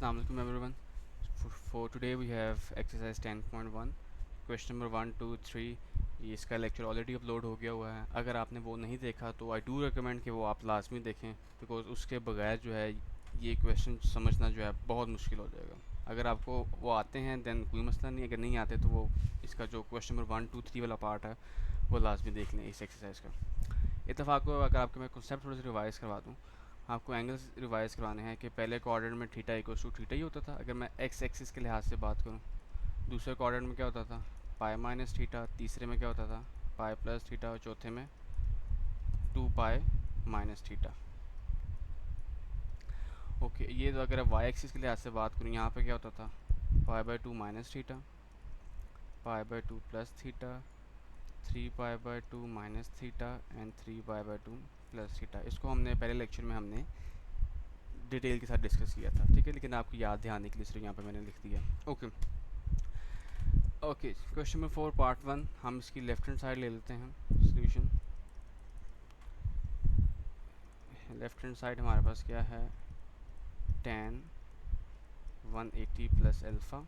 Assalamualaikum everyone. For today we have exercise 10.1 question number 1 2 3। ये इसका lecture already upload हो गया हुआ है। अगर आपने वो नहीं देखा तो आई डू रिकमेंड कि वो आप लाजमी देखें, बिकॉज उसके बगैर जो है ये क्वेश्चन समझना जो है बहुत मुश्किल हो जाएगा। अगर आपको वो आते हैं देन कोई मसला नहीं, अगर नहीं आते तो वो इसका जो क्वेश्चन नंबर 1 2 3 वाला पार्ट है वो लाजमी देख लें इस एक्सरसाइज का। इत्तेफाक को अगर आपको मैं कॉन्सेप्ट थोड़ा सा रिवाइज़ करवा दूँ, आपको एंगल्स रिवाइज़ करवाने हैं कि पहले क्वाड्रेंट में थीटा इक्वल्स टू थीटा ही होता था अगर मैं एक्स एक्सिस के लिहाज से बात करूँ। दूसरे क्वाड्रेंट में क्या होता था, पाई माइनस थीटा। तीसरे में क्या होता था, पाई प्लस थीटा। और चौथे में 2 पाई माइनस थीटा। ओके, ये तो अगर आप वाई एक्सिस के लिहाज से बात करूँ, यहाँ पे क्या होता था, पाई by 2 minus theta, pi by 2 plus theta, 3 pi by 2 minus theta and 3 pi by 2 plus theta. इसको हमने पहले लेक्चर में हमने डिटेल के साथ डिस्कस किया था, ठीक है, लेकिन आपको याद ध्यान के लिए सिर्फ यहाँ पे मैंने लिख दिया। Okay okay, question number 4 part 1। हम इसकी लेफ्ट हैंड साइड ले लेते हैं सोल्यूशन। लेफ्ट हैंड साइड हमारे पास क्या है, tan 180 plus alpha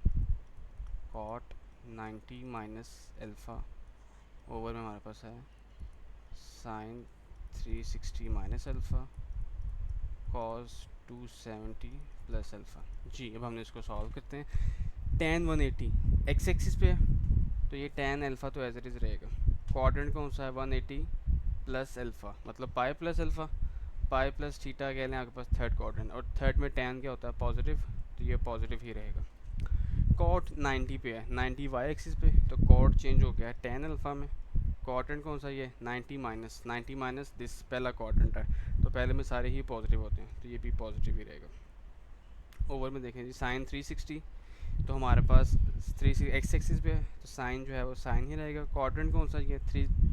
cot 90 minus alpha over में हमारे पास है sine 360 minus alpha cos 270 plus alpha. जी, अब हमने इसको सॉल्व करते हैं। tan 180 एक्स एक्सिस पे है तो ये tan अल्फ़ा तो एज इट इज़ रहेगा। क्वाड्रेंट कौन सा है, 180 प्लस अल्फ़ा, मतलब पाई प्लस अल्फ़ा। पाई प्लस थीटा कह लें आपके पास थर्ड क्वाड्रेंट, और थर्ड में tan क्या होता है, पॉजिटिव, तो ये पॉजिटिव ही रहेगा। कॉट 90 पे है, 90 वाई एक्सिस पे, तो कॉट चेंज हो गया है tan अल्फ़ा में। क्वाड्रेंट कौन सा, ये 90 माइनस दिस पहला क्वाड्रेंट है, तो पहले में सारे ही पॉजिटिव होते हैं, तो ये भी पॉजिटिव ही रहेगा। ओवर में देखें जी, साइन 360, तो हमारे पास 3 एक्स एक्सिस पे है तो साइन जो है वो साइन ही रहेगा। क्वाड्रेंट कौन सा, ये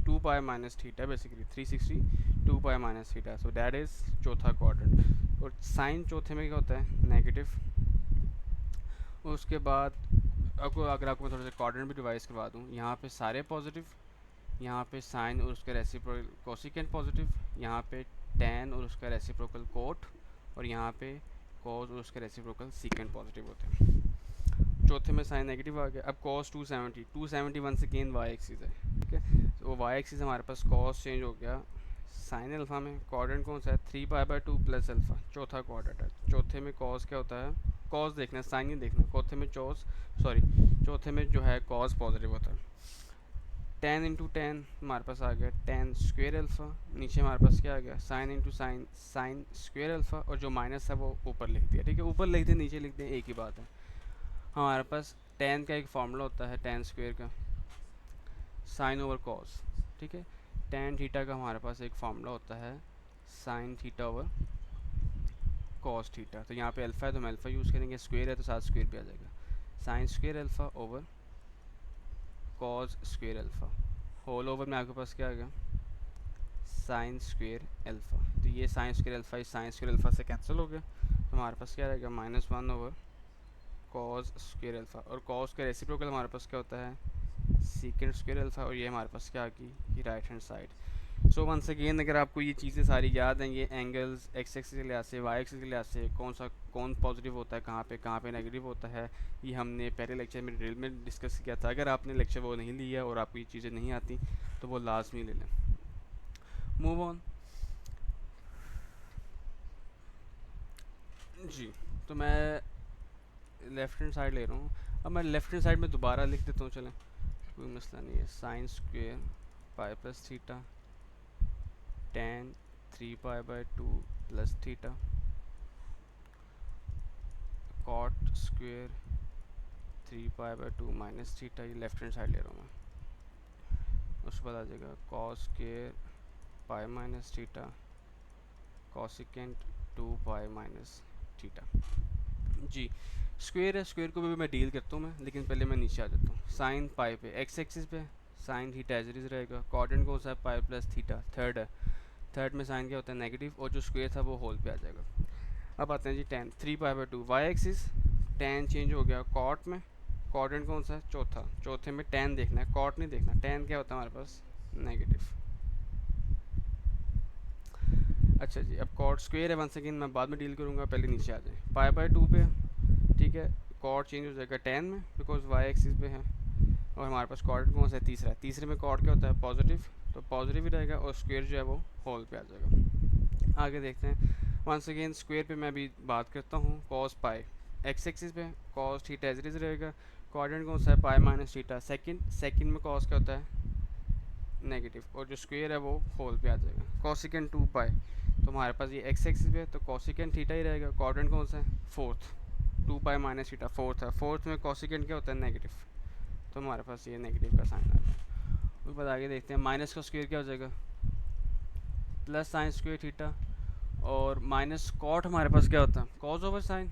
2 pi minus theta, basically 360 2 pi minus theta, so that is चौथा क्वाड्रेंट। और साइन चौथे में क्या होता है, नेगेटिव। उसके बाद आपको अगर आपको मैं थोड़ा सा क्वाड्रेंट भी डिवाइस करवा दूँ, यहाँ पे सारे पॉजिटिव, यहाँ पे साइन और उसका रेसिप्रोकल कोसिकेंट पॉजिटिव, यहाँ पे tan और उसका रेसिप्रोकल कोट, और यहाँ पे कॉस और उसका रेसिप्रोकल सीकेंट पॉजिटिव होते हैं। चौथे में साइन नेगेटिव आ गया। अब cos 270 once again y axis है, ठीक है, तो वाई एक्सिस हमारे पास कॉस चेंज हो गया साइन अल्फ़ा में। क्वाड्रेंट कौन सा है, 3 पाई बाई 2 प्लस अल्फ़ा, चौथा क्वाड्रेंट है। चौथे में कॉस क्या होता है, कॉस देखना है, साइन नहीं देखना। चौथे में जो है कॉस पॉजिटिव होता है। tan इंटू टेन हमारे पास आ गया tan स्क्वेयर अल्फ़ा। नीचे हमारे पास क्या आ गया, sine into sine, sign square alpha, और जो माइनस है वो ऊपर लिख दिया, ठीक है, ऊपर लिख दें नीचे लिख दें एक ही बात है। हमारे पास tan का एक फार्मूला होता है, tan स्क्वेयर का साइन ओवर कॉस, ठीक है। tan थीटा का हमारे पास एक फार्मूला होता है, sine theta over cos theta. तो यहाँ पे अल्फ़ा है तो हम अल्फ़ा यूज़ करेंगे, स्क्वेयर है तो साथ स्क्वेयर भी आ जाएगा, sine square alpha over cos square alpha whole over में आपके पास क्या आ गया, साइन स्क्वेयर अल्फ़ा। तो ये साइन स्क्वेयर अल्फ़ा इस साइन स्क्वेयर अल्फ़ा से कैंसिल हो गया, तो हमारे पास क्या रहेगा, -1 ओवर कॉस स्क्वेयर अल्फ़ा। और कॉस का रेसिप्रोकल हमारे पास क्या होता है, सीकेंट स्क्वेयर अल्फ़ा। और ये हमारे पास क्या आ गई, right hand side. So once again अगर आपको ये चीज़ें सारी याद हैं, ये एंगल्स एक्स एक्सिस के लिहाज से, वाई एक्सिस के लिहाज से कौन पॉजिटिव होता है, कहाँ पे नेगेटिव होता है, ये हमने पहले लेक्चर में डिटेल में डिस्कस किया था। अगर आपने लेक्चर वो नहीं लिया और आपको ये चीज़ें नहीं आती तो वो लाजमी ले लें। मूव ऑन जी, तो मैं लेफ़्ट हैंड साइड ले रहा हूँ। अब मैं लेफ़्ट हैंड साइड में दोबारा लिख देता हूँ, चलें, कोई मसला नहीं है। Sine square pi plus theta tan 3 pi by 2 plus theta cot square 3 pi by 2 minus theta, ये लेफ्ट हैंड साइड ले रहा हूँ मैं। उसके बाद आ जाएगा cos square pi minus theta cosecant 2 pi minus theta. जी, स्क्वेयर है, स्क्वेयर को भी मैं डील करता हूँ मैं, लेकिन पहले मैं नीचे आ जाता हूँ। साइन पाई पे एक्स एक्सिस पे sine theta as it is रहेगा। क्वाड्रेंट कौन सा है, पाई प्लस थीटा, थर्ड है, थर्ड में साइन क्या होता है, नेगेटिव, और जो स्क्वेयर था वो होल पे आ जाएगा। अब आते हैं जी tan 3 pi by 2 y axis, tan change हो गया कॉट में। क्वाड्रेंट कौन सा है, चौथा, चौथे में tan देखना है, कॉट नहीं देखना। tan क्या होता है हमारे पास, नेगेटिव। अच्छा जी, अब कॉट स्क्वेयर है, वंस अगेन मैं बाद में डील करूँगा, पहले नीचे आ जाए। पाई बाई 2 पे ठीक है, कॉर्ड चेंज हो जाएगा tan में बिकॉज वाई एक्सिस पे है, और हमारे पास कॉर्ड कौन सा है, तीसरा। तीसरे में कॉर्ड क्या होता है, पॉजिटिव, तो पॉजिटिव ही रहेगा, और स्क्वायर जो है वो होल पे आ जाएगा। आगे देखते हैं। वंस अगेन स्क्वायर पे मैं अभी बात करता हूँ। कॉस पाई एक्स एक्सिस पे cos theta as it is रहेगा, कोऑर्डिनेट कौन सा है, पाई माइनस थीटा। सेकंड में कॉस क्या होता है, नेगेटिव, और जो स्क्वायर है वो होल पे आ जाएगा। कॉसिकेंट 2 पाई, तो हमारे पास ये एक्स एक्सिस पे तो कॉसिकेंट थीटा ही रहेगा। कोऑर्डिनेट कौन सा है, fourth, 2 pi minus theta fourth है। फोर्थ में कॉसिकेंट क्या होता है, नेगेटिव, तो हमारे पास ये नेगेटिव का साइन आ गया। उसके बाद आगे देखते हैं। माइनस का स्क्वायर क्या हो जाएगा, प्लस साइन स्क्वायर थीटा, और माइनस कॉट हमारे पास क्या होता है, कॉज ओवर साइन।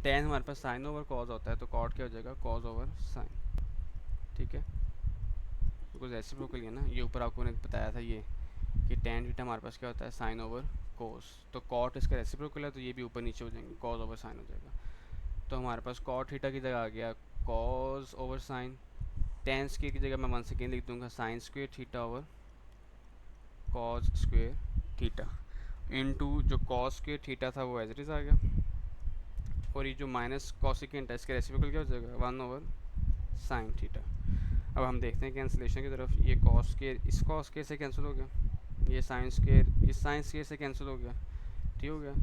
टेन हमारे पास साइन ओवर कॉज होता है, तो कॉट क्या हो जाएगा, कॉज ओवर साइन। ठीक है, बिकॉज रेसिप्रोकल है ना, ये ऊपर आपको ने बताया था ये कि टेन थीटा हमारे पास क्या होता है, साइन ओवर कोस, तो कॉट इसका रेसिप्रोकल है, तो ये भी ऊपर नीचे हो जाएंगे, कॉज ओवर साइन हो जाएगा। तो हमारे पास कॉट थीटा की जगह आ गया cos over sine. Tan square की जगह मैं 1 सेकेंड लिख दूंगा sine square theta over cos square theta, into जो कॉस स्क्वायर थीटा था वो एज इट इज आ गया, और ये जो माइनस कॉसिकेंट है इसका रेसिप्रोकल क्या हो जाएगा, 1 ओवर साइन थीटा। अब हम देखते हैं कैंसिलेशन की तरफ। ये कॉस स्क्वायर इस कॉस स्क्वायर से कैंसिल हो गया, ये साइन स्क्वायर इस साइन स्क्वायर से कैंसिल हो गया, ठीक हो गया,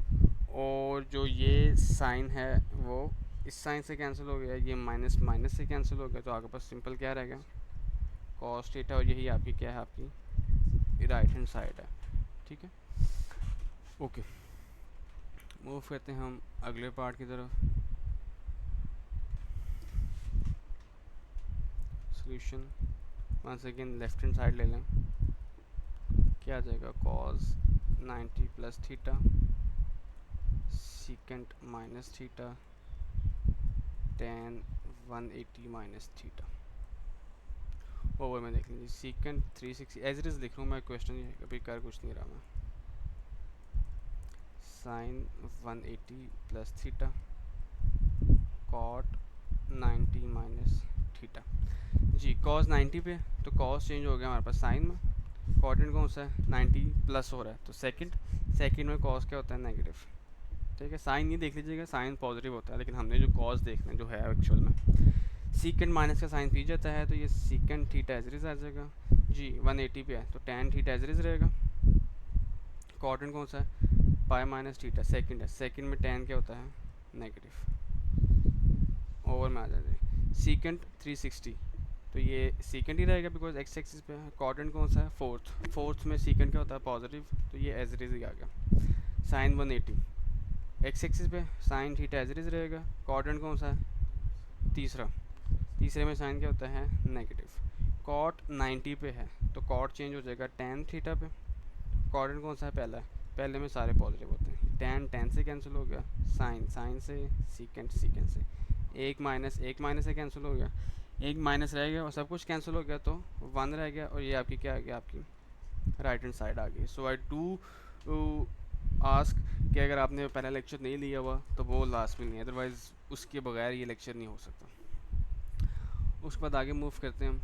और जो ये साइन है वो इस साइन से कैंसिल हो गया, ये माइनस माइनस से कैंसिल हो गया, तो आपके पास सिंपल क्या रहेगा, कॉस थीटा, और यही आपकी क्या है, आपकी राइट हैंड साइड है। ठीक है, ओके, मूव करते हैं हम अगले पार्ट की तरफ। Solution once again left hand side ले लें, क्या आ जाएगा, cos 90 plus theta secant minus theta tan 180 minus theta. Over में देख लीजिए, सीकेंट 360 एज इट इज़ लिख रहा हूँ मैं, क्वेश्चन अभी कर कुछ नहीं रहा मैं। Sine 180 plus theta cot 90 minus theta. जी, कॉस 90 पे, तो कॉस चेंज हो गया हमारे पास साइन में, कोऑर्डिनेट कौन सा है, 90 प्लस हो रहा है, तो सेकंड में कॉस क्या होता है, नेगेटिव। ठीक है, साइन नहीं देख लीजिएगा, साइन पॉजिटिव होता है, लेकिन हमने जो कॉस देखना है जो है एक्चुअल में, सीकेंड माइनस का साइन पी जाता है, तो ये secant theta as it is आ जाएगा। जी 180 पे है, तो tan theta as it is रहेगा। कोऑर्डिनेट कौन सा है, पाई माइनस थीटा, सेकंड है, सेकंड में टेन क्या होता है, नेगेटिव, ओवर में आ जाएगा। सीकेंड 360, तो ये सीकेंड ही रहेगा बिकॉज एक्स एक्सिस पे है। कोऑर्डिनेट कौन सा है, फोर्थ में सीकेंड क्या होता है, पॉजिटिव, तो ये एज इट इज ही आ गया। साइन 180 एक्स एक्सिस पे, sine theta as it is रहेगा। कोऑर्डिनेट कौन सा है, तीसरे में साइन क्या होता है, नेगेटिव। कॉट 90 पे है, तो कॉट चेंज हो जाएगा टेन थीटा पे। कोऑर्डिनेट कौन सा है, पहले में सारे पॉजिटिव होते हैं, टेन से कैंसिल हो गया, साइन से, सीकेंट से, एक माइनस से कैंसिल हो गया, एक माइनस रह गया और सब कुछ कैंसिल हो गया, तो 1 रह गया, और ये आपकी क्या आ गया, आपकी राइट हैंड साइड आ गई। सो आई डू आस्क कि अगर आपने पहला लेक्चर नहीं लिया हुआ तो वो लास्ट में नहीं, अदरवाइज़ उसके बगैर ये लेक्चर नहीं हो सकता। उसके बाद आगे मूव करते हैं हम।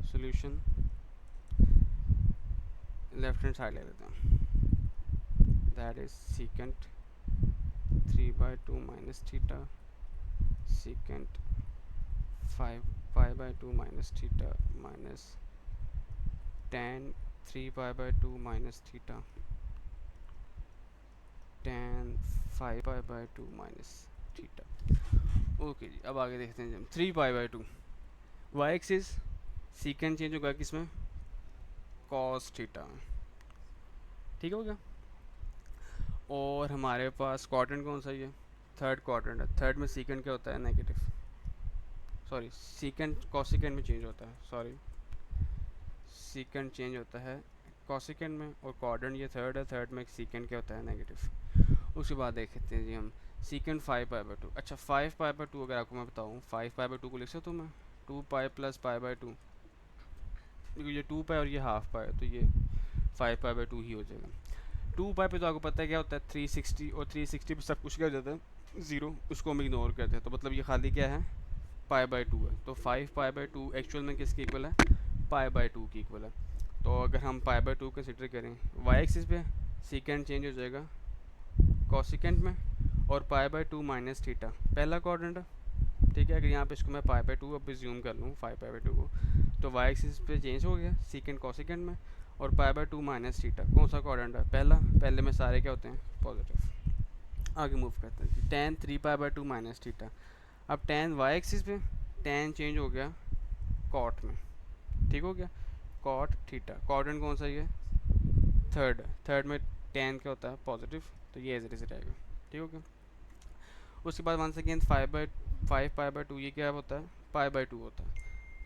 सॉल्यूशन लेफ्ट हैंड साइड ले लेते हैं, that is secant 3/2 minus theta secant 5π/2 minus theta minus tan 3π/2 minus theta tan 5π/2 minus theta। Okay जी, अब आगे देखते हैं हम 3π/2 वाई एक्सिस सीकेंट चेंज होगा किसमें, कॉस थीटा में, ठीक हो गया। और हमारे पास क्वाड्रेंट कौन सा है, थर्ड क्वाड्रेंट है, थर्ड में सीकेंट क्या होता है, नेगेटिव, सॉरी सीकेंट कॉसिकेंट में चेंज होता है, सॉरी सीकेंट चेंज होता है कॉसिकेंट में, और क्वाड्रेंट ये थर्ड है, थर्ड में एक सीकेंट क्या होता है, नेगेटिव। उसके बाद देखते हैं जी हम सीकेंट 5π/2। अच्छा 5π/2 अगर आपको मैं बताऊँ, 5π/2 को लिख सकता हूँ मैं 2π + π/2, ये 2π और ये हाफ पाई, तो ये 5π/2 ही हो जाएगा। 2π पे तो आपको पता है क्या होता है, 360, और 360 पे सब कुछ क्या हो जाता है, ज़ीरो, उसको हम इग्नोर करते हैं, तो मतलब ये खाली क्या है, π/2 है। तो 5π/2 एक्चुअल में किसकी इक्वल है, π/2 की इक्वल है। तो अगर हम π/2 कंसिडर करें, वाई एक्सिस पे सीकेंट चेंज हो जाएगा कॉसिकेंट में, और पाई बाय 2 माइनस थीटा पहला क्वाड्रेंट है, ठीक है। अगर यहाँ पे इसको मैं पाई बाय 2 अब ज्यूम कर लूँ 5 पाई बाय 2 को, तो वाई एक्सिस पे चेंज हो गया सीकेंट कॉसिकेंट में, और पाई बाय 2 माइनस थीटा कौन सा क्वाड्रेंट है, पहला, पहले में सारे क्या होते हैं, पॉजिटिव। आगे मूव करते हैं, ten 3 pi by 2 minus theta. अब टेन वाई एक्सिस पे टेन चेंज हो गया कॉट में, ठीक हो गया, कॉट थीटा, क्वाड्रेंट कौन सा ये, थर्ड, थर्ड में टेन क्या होता है, पॉजिटिव, तो ये एज इट रहेगा, ठीक हो गया। उसके बाद वन सेकेंड 5 पाई बाय 2 ये क्या होता है, पाई बाय 2 होता है,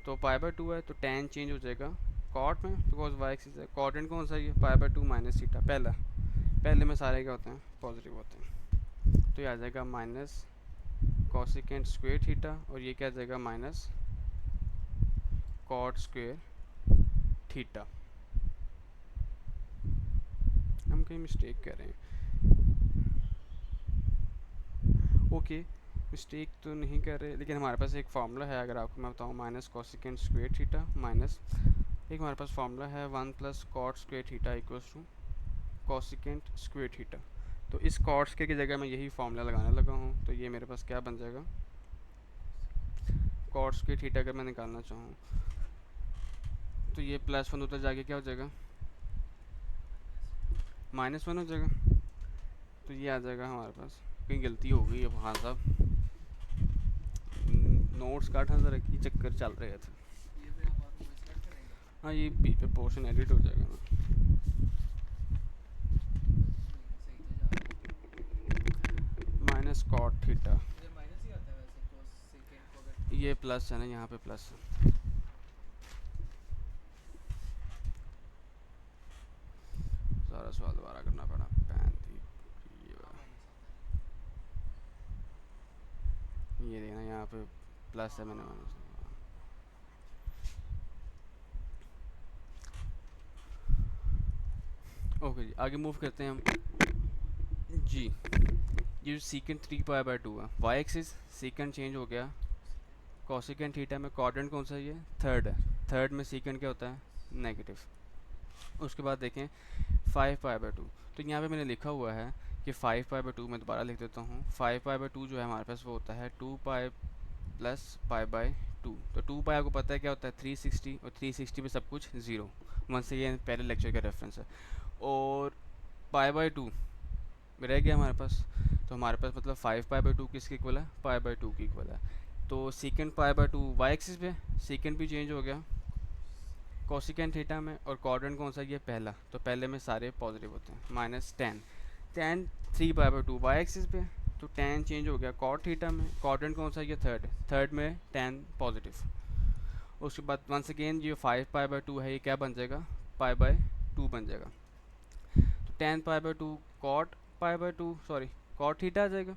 तो पाई बाय 2 है तो टेन चेंज हो जाएगा कॉट में, बिकॉज वाई एक्सिस है, क्वाड्रेंट कौन सा है, पाई बाय 2 माइनस थीटा पहला, पहले में सारे क्या होते हैं, पॉजिटिव होते हैं, तो ये आ जाएगा माइनस कॉसिकेंट स्क्वेयर थीटा, और ये क्या आ जाएगा माइनस कॉट स्क्वेयर थीटा। हम कहीं मिस्टेक कर रहे हैं, ओके मिस्टेक तो नहीं कर रहे, लेकिन हमारे पास एक फार्मूला है, अगर आपको मैं बताऊँ, minus cosecant square theta minus एक हमारे पास फार्मूला है 1 plus cot square theta equals to cosecant square theta. तो इस कॉट स्क्वेयर की जगह मैं यही फार्मूला लगाने लगा हूँ, तो ये मेरे पास क्या बन जाएगा, कॉट स्क्वेयर थीटा अगर मैं निकालना चाहूँ तो ये +1 उधर जाके क्या हो जाएगा, -1 हो जाएगा, तो ये आ जाएगा हमारे पास, कहीं गलती हो गई अब, हाँ साहब नोट्स काटना ज़रा की चक्कर चल रहे थे, हाँ ये बीच पे पोर्शन एडिट हो जाएगा ना, माइनस कॉट थीटा, ये प्लस है ना, यहाँ पे प्लस है, सारा सवाल दोबारा करना पड़ा, ये देखना यहाँ पे प्लस है, मैंने माइनस, ओके जी आगे मूव करते हैं हम जी। ये सीकेंट 3 पाई बाय 2 है, वाई एक्सिस सीकेंट चेंज हो गया कॉसिकेंट थीटा में, क्वाड्रेंट कौन सा है, ये थर्ड है, थर्ड में सीकेंट क्या होता है, नेगेटिव। उसके बाद देखें 5 पाई बाय 2, तो यहाँ पे मैंने लिखा हुआ है कि 5 पाई बाय 2, मैं दोबारा लिख देता हूँ, 5 पाई बाय 2 जो है हमारे पास वो होता है 2 पाई प्लस पाई बाय 2, तो 2 पाई आपको पता है क्या होता है 360, और 360 पे सब कुछ ज़ीरो, वन से ये पहले लेक्चर का रेफरेंस है, और पाई बाय 2 रह गया हमारे पास, तो हमारे पास मतलब 5 पाई बाय 2 किसके इक्वल है, पाई बाय 2 की इक्वल है, तो secant pi by 2 y axis पे सीकेंट भी चेंज हो गया कॉसिकेंट थीटा में, और क्वाड्रेंट कौन सा ये पहला, तो पहले में सारे पॉजिटिव होते हैं, minus tan 3 pi by 2 y axis पे, तो टेन चेंज हो गया कॉट थीटा में, क्वाड्रेंट कौन सा ये थर्ड, थर्ड में टेन पॉजिटिव। उसके बाद वंस अगेन ये 5 पाई बाय 2 है, ये क्या बन जाएगा, पाई बाय 2 बन जाएगा, तो 10 pi by 2 cot pi by 2 sorry cot theta आ जाएगा,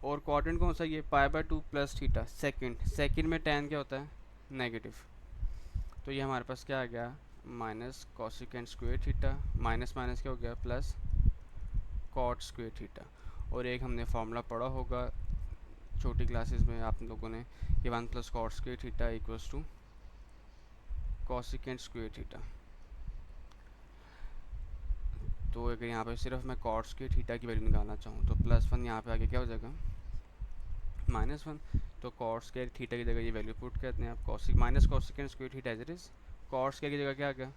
और क्वाड्रेंट कौन सा ये pi by 2 plus theta, second में टेन क्या होता है, नेगेटिव, तो ये हमारे पास क्या आ गया, minus cosecant square theta, minus minus क्या हो गया, प्लस कॉट स्क्वेयर थीटा। और एक हमने फार्मूला पढ़ा होगा छोटी क्लासेस में आप लोगों ने, कि 1 plus cot square theta equals to cosecant square theta, तो अगर यहाँ पे सिर्फ मैं कॉट स्क्वेयर थीटा की वैल्यू निकालना चाहूँ तो +1 यहाँ पे आगे क्या हो जाएगा, -1, तो कॉट स्क्वायर थीटा की जगह ये वैल्यू पुट करते हैं आप, cosec minus cosecant square theta as it is, cot square की जगह क्या आ गया,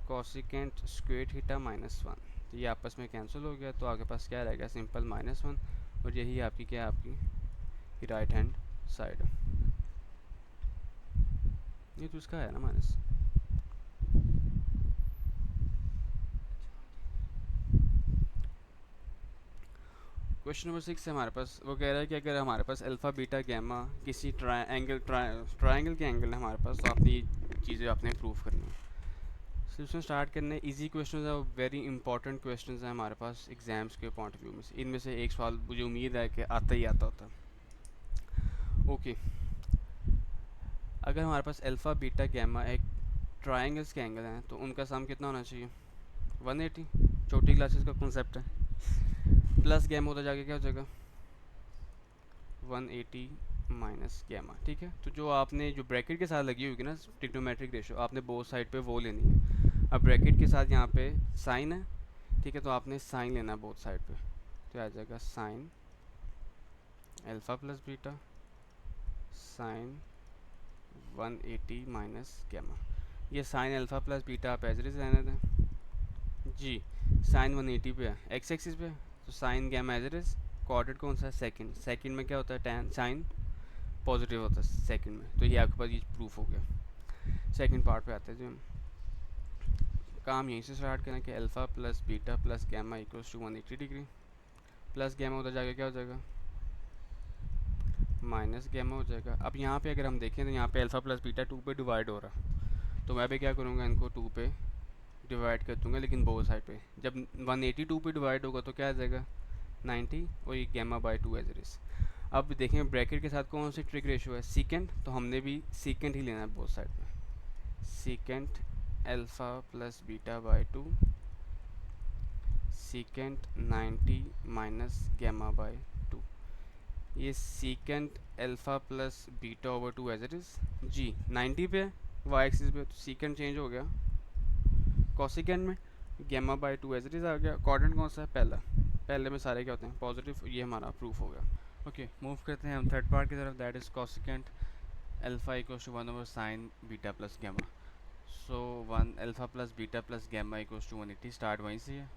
कॉसिकेंट स्क्वायर थीटा -1, तो ये आपस में कैंसिल हो गया, तो आगे पास क्या रहेगा, सिंपल -1, और यही आपकी क्या है, आपकी राइट हैंड साइड, ये तो इसका है ना माइनस। क्वेश्चन नंबर 6 है हमारे पास, वो कह रहा है कि अगर हमारे पास अल्फ़ा बीटा गैमा किसी ट्रायंगल के एंगल है हमारे पास, तो आपने ये चीज़ें आपने प्रूव करनी है। सॉल्यूशन स्टार्ट करने, इजी क्वेश्चन है, वेरी इंपॉर्टेंट क्वेश्चन है हमारे पास एग्जाम्स के पॉइंट ऑफ व्यू में से, इनमें से एक सवाल मुझे उम्मीद है कि आता ही आता होता। ओके, अगर हमारे पास अल्फ़ा बीटा गैमा एक ट्रायंगल्स के एंगल हैं, तो उनका सम कितना होना चाहिए, 180, छोटी क्लासेस का कॉन्सेप्ट है, प्लस गैमा होता जाके क्या हो जाएगा, 180 माइनस गैमा, ठीक है। तो जो आपने जो ब्रैकेट के साथ लगी होगी ना ट्रिग्नोमेट्रिक रेशो, आपने बोथ साइड पे वो लेनी है, अब ब्रैकेट के साथ यहाँ पे साइन है, ठीक है, तो आपने साइन लेना है बोथ साइड पे, तो आ जाएगा sine alpha plus beta sine 180 minus gamma. ये साइन अल्फ़ा प्लस बीटा आप एज इट इज़ रहने दें जी। साइन 180 पे है एक्स एक्सिस पे, तो sine gamma as it is. Coordinate कौन सा है? सेकंड। सेकंड में क्या होता है? टैन साइन पॉजिटिव होता है सेकंड में, तो ये आपके पास ये प्रूफ हो गया। सेकंड पार्ट पे आते हैं जी हम। काम यहीं से स्टार्ट करें कि alpha plus beta plus gamma equals to 180 degree. Plus gamma उधर जाके क्या हो जाएगा? माइनस गैमा हो जाएगा। अब यहाँ पे अगर हम देखें तो यहाँ पे अल्फ़ा प्लस बीटा 2 पे डिवाइड हो रहा है, तो मैं भी क्या करूँगा, इनको 2 पे डिवाइड कर दूँगा, लेकिन बोथ साइड पे। जब 182 पे डिवाइड होगा तो क्या आ जाएगा? 90 और ये gamma by 2 as it is. अब देखें ब्रैकेट के साथ कौन सी ट्रिक रेशियो है? सीकेंट, तो हमने भी सीकेंट ही लेना है बोथ साइड में। Secant alpha plus beta by 2 secant 90 minus gamma by 2। ये secant alpha plus beta over 2 as it is जी। 90 पे वाई एक्सिस पे, तो सीकेंट चेंज हो गया कोसिकेंट में, gamma by 2 as it is आ गया। कोऑर्डिनेट कौन सा है? पहला। पहले में सारे क्या होते हैं? पॉजिटिव। ये हमारा प्रूफ हो गया। ओके, मूव करते हैं हम थर्ड पार्ट की तरफ, that is cosecant alpha equals to 1 over sine beta plus gamma. So 1 alpha plus beta plus gamma equals to 180। Start वहीं से है।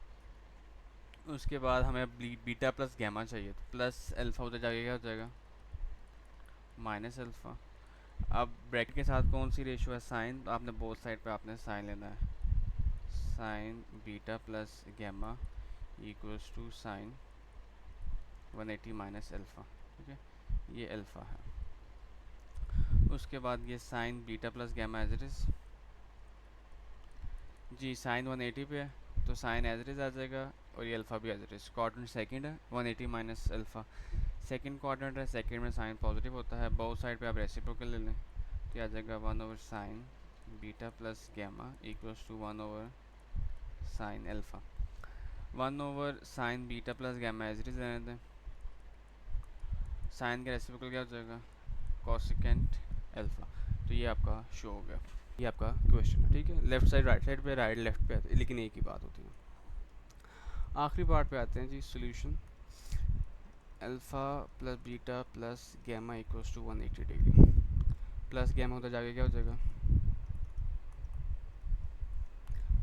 उसके बाद हमें बीटा प्लस गैमा चाहिए, तो प्लस अल्फ़ा उधर जाके क्या हो जाएगा? Minus alpha. अब ब्रैकेट के साथ कौन सी रेशियो है? साइन, तो आपने बोथ साइड पे आपने साइन लेना है। Sine beta plus gamma equals to sine 180 minus alpha. ठीक है, ये अल्फ़ा है। उसके बाद ये sine beta plus gamma as it is जी। साइन 180 पे है, तो साइन एज इट इज़ आ जाएगा, और ये अल्फ़ा भी as it is. Coordinate second है 180 माइनस अल्फ़ा। सेकंड कोऑर्डिनेट है, सेकंड में साइन पॉजिटिव होता है, बोथ साइड पे आप रेसिप्रोकल ले लें, तो आ जाएगा 1 over sine beta plus gamma equals to 1 over sine alpha. 1 over sine beta plus gamma as it is रहने दें। साइन का रेसिप्रोकल क्या हो जाएगा? Cosecant alpha. तो ये आपका शो हो गया। ये आपका क्वेश्चन है। ठीक है, लेफ्ट साइड राइट साइड पे, राइट लेफ्ट पे, लेकिन एक ही बात होती है। आखिरी पार्ट पे आते हैं जी, solution. Alpha plus beta plus gamma equals to 180 degree. Plus gamma उधर जाके क्या हो जाएगा?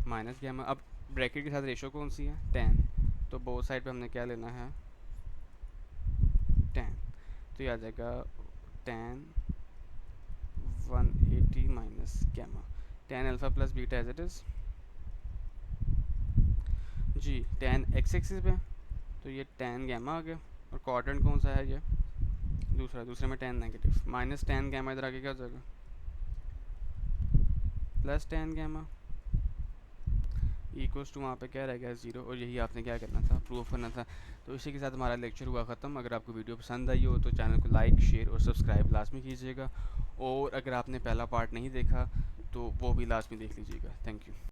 Minus gamma. अब ब्रैकेट के साथ रेशो कौन सी है? 10, तो बोथ साइड पे हमने क्या लेना है? 10। तो ये आ जाएगा 10 180 minus gamma. 10 alpha plus beta as it is जी। 10 एक्स एक्सिस पे, तो ये 10 गैमा आ गया, और कोऑर्डिनेट कौन सा है? ये दूसरा। दूसरे में 10 नेगेटिव, माइनस 10 गैमा इधर आके क्या हो जाएगा? प्लस 10 गैमा इक्वल्स टू, वहाँ पे क्या रह गया? 0। और यही आपने क्या करना था? प्रूफ करना था। तो इसी के साथ हमारा लेक्चर हुआ ख़त्म। अगर आपको वीडियो पसंद आई हो तो चैनल को लाइक शेयर और सब्सक्राइब लाजमी कीजिएगा, और अगर आपने पहला पार्ट नहीं देखा तो वो भी लाजमी देख लीजिएगा। Thank you.